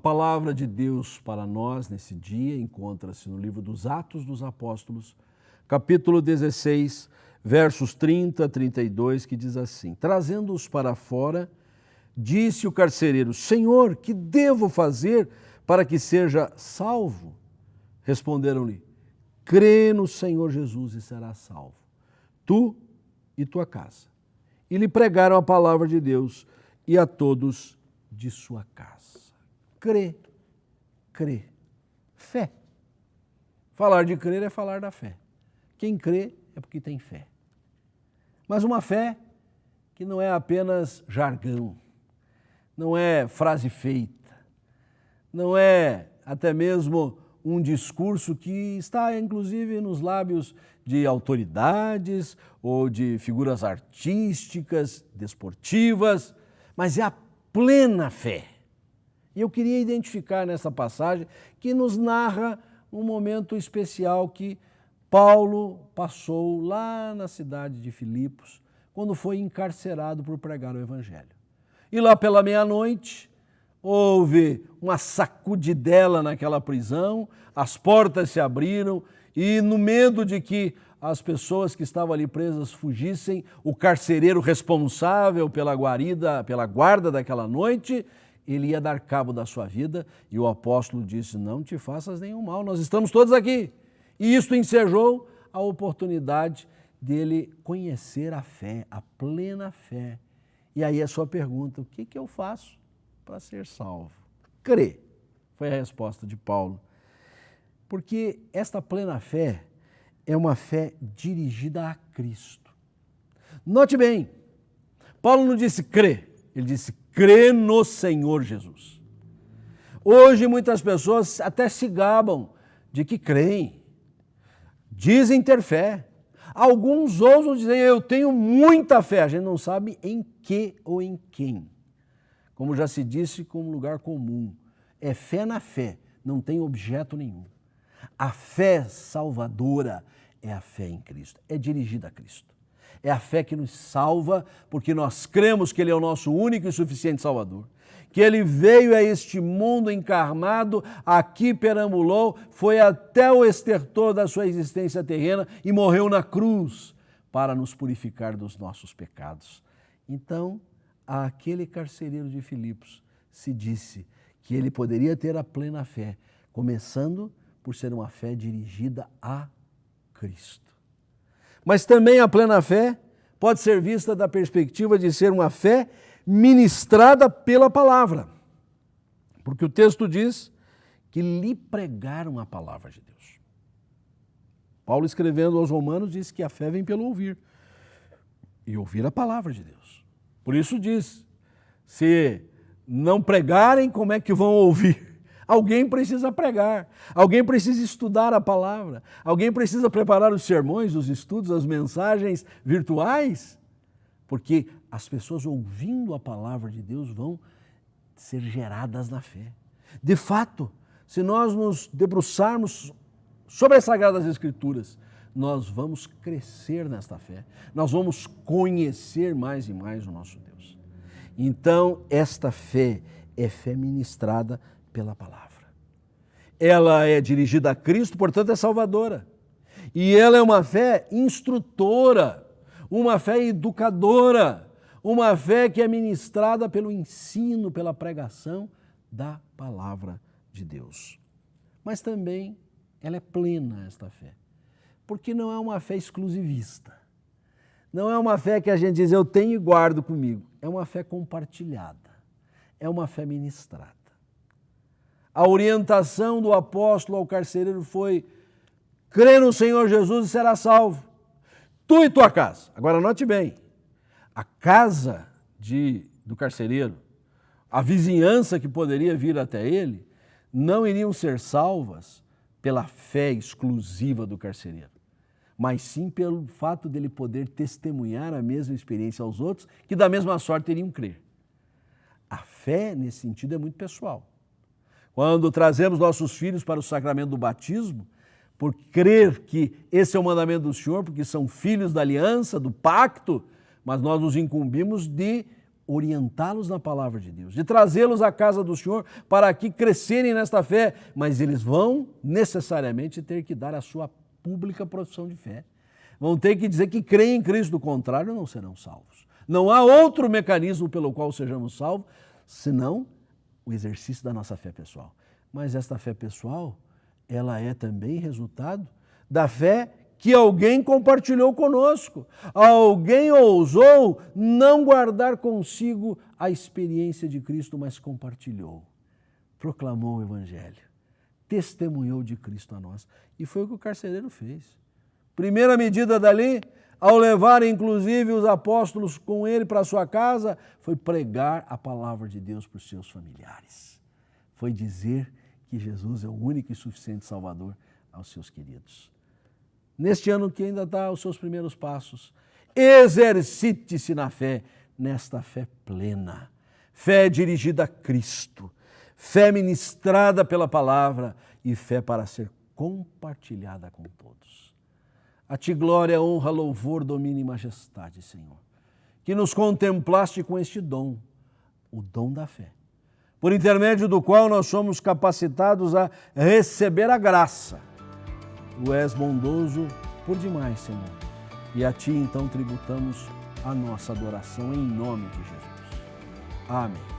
palavra de Deus para nós nesse dia encontra-se no livro dos Atos dos Apóstolos, capítulo 16, versos 30 a 32, que diz assim: Trazendo-os para fora, disse o carcereiro: Senhor, que devo fazer para que seja salvo? Responderam-lhe: Crê no Senhor Jesus e serás salvo, tu e tua casa. E lhe pregaram a palavra de Deus e a todos de sua casa. Crê, crê, fé. Falar de crer é falar da fé. Quem crê é porque tem fé. Mas uma fé que não é apenas jargão, não é frase feita, não é até mesmo um discurso que está inclusive nos lábios de autoridades ou de figuras artísticas, desportivas, mas é a plena fé. E eu queria identificar nessa passagem que nos narra um momento especial que Paulo passou lá na cidade de Filipos, quando foi encarcerado por pregar o Evangelho. E lá pela meia-noite, houve uma sacudidela naquela prisão, as portas se abriram e, no medo de que as pessoas que estavam ali presas fugissem, o carcereiro responsável pela guarda daquela noite, ele ia dar cabo da sua vida e o apóstolo disse: não te faças nenhum mal, nós estamos todos aqui. E isto ensejou a oportunidade dele conhecer a fé, a plena fé. E aí a sua pergunta: o que eu faço para ser salvo? Crê, foi a resposta de Paulo. Porque esta plena fé é uma fé dirigida a Cristo. Note bem, Paulo não disse crê, ele disse crê no Senhor Jesus. Hoje muitas pessoas até se gabam de que creem, dizem ter fé. Alguns ousam dizer: eu tenho muita fé. A gente não sabe em que ou em quem. Como já se disse com um lugar comum, é fé na fé, não tem objeto nenhum. A fé salvadora é a fé em Cristo, é dirigida a Cristo. É a fé que nos salva, porque nós cremos que Ele é o nosso único e suficiente Salvador. Que Ele veio a este mundo encarnado, aqui perambulou, foi até o estertor da sua existência terrena e morreu na cruz para nos purificar dos nossos pecados. Então, àquele carcereiro de Filipos se disse que ele poderia ter a plena fé, começando por ser uma fé dirigida a Cristo. Mas também a plena fé pode ser vista da perspectiva de ser uma fé ministrada pela palavra. Porque o texto diz que lhe pregaram a palavra de Deus. Paulo, escrevendo aos Romanos, diz que a fé vem pelo ouvir. E ouvir a palavra de Deus. Por isso diz, se não pregarem, como é que vão ouvir? Alguém precisa pregar, alguém precisa estudar a palavra, alguém precisa preparar os sermões, os estudos, as mensagens virtuais, porque as pessoas ouvindo a palavra de Deus vão ser geradas na fé. De fato, se nós nos debruçarmos sobre as Sagradas Escrituras, nós vamos crescer nesta fé, nós vamos conhecer mais e mais o nosso Deus. Então, esta fé é fé ministrada pela palavra. Ela é dirigida a Cristo, portanto é salvadora. E ela é uma fé instrutora, uma fé educadora, uma fé que é ministrada pelo ensino, pela pregação da palavra de Deus. Mas também ela é plena, esta fé, porque não é uma fé exclusivista. Não é uma fé que a gente diz: eu tenho e guardo comigo. É uma fé compartilhada, é uma fé ministrada. A orientação do apóstolo ao carcereiro foi: crê no Senhor Jesus e será salvo, tu e tua casa. Agora note bem, a casa do carcereiro, a vizinhança que poderia vir até ele, não iriam ser salvas pela fé exclusiva do carcereiro, mas sim pelo fato dele poder testemunhar a mesma experiência aos outros, que da mesma sorte iriam crer. A fé, nesse sentido, é muito pessoal. Quando trazemos nossos filhos para o sacramento do batismo, por crer que esse é o mandamento do Senhor, porque são filhos da aliança, do pacto, mas nós nos incumbimos de orientá-los na palavra de Deus, de trazê-los à casa do Senhor para que crescerem nesta fé, mas eles vão necessariamente ter que dar a sua pública profissão de fé. Vão ter que dizer que creem em Cristo, do contrário não serão salvos. Não há outro mecanismo pelo qual sejamos salvos, senão o exercício da nossa fé pessoal. Mas esta fé pessoal, ela é também resultado da fé que alguém compartilhou conosco. Alguém ousou não guardar consigo a experiência de Cristo, mas compartilhou. Proclamou o Evangelho, testemunhou de Cristo a nós. E foi o que o carcereiro fez. Primeira medida dali, ao levar inclusive os apóstolos com ele para sua casa, foi pregar a palavra de Deus para os seus familiares. Foi dizer que Jesus é o único e suficiente Salvador aos seus queridos. Neste ano que ainda está aos seus primeiros passos, exercite-se na fé, nesta fé plena, fé dirigida a Cristo, fé ministrada pela palavra e fé para ser compartilhada com todos. A ti glória, honra, louvor, domínio e majestade, Senhor, que nos contemplaste com este dom, o dom da fé, por intermédio do qual nós somos capacitados a receber a graça. Tu és bondoso por demais, Senhor, e a Ti então tributamos a nossa adoração em nome de Jesus. Amém.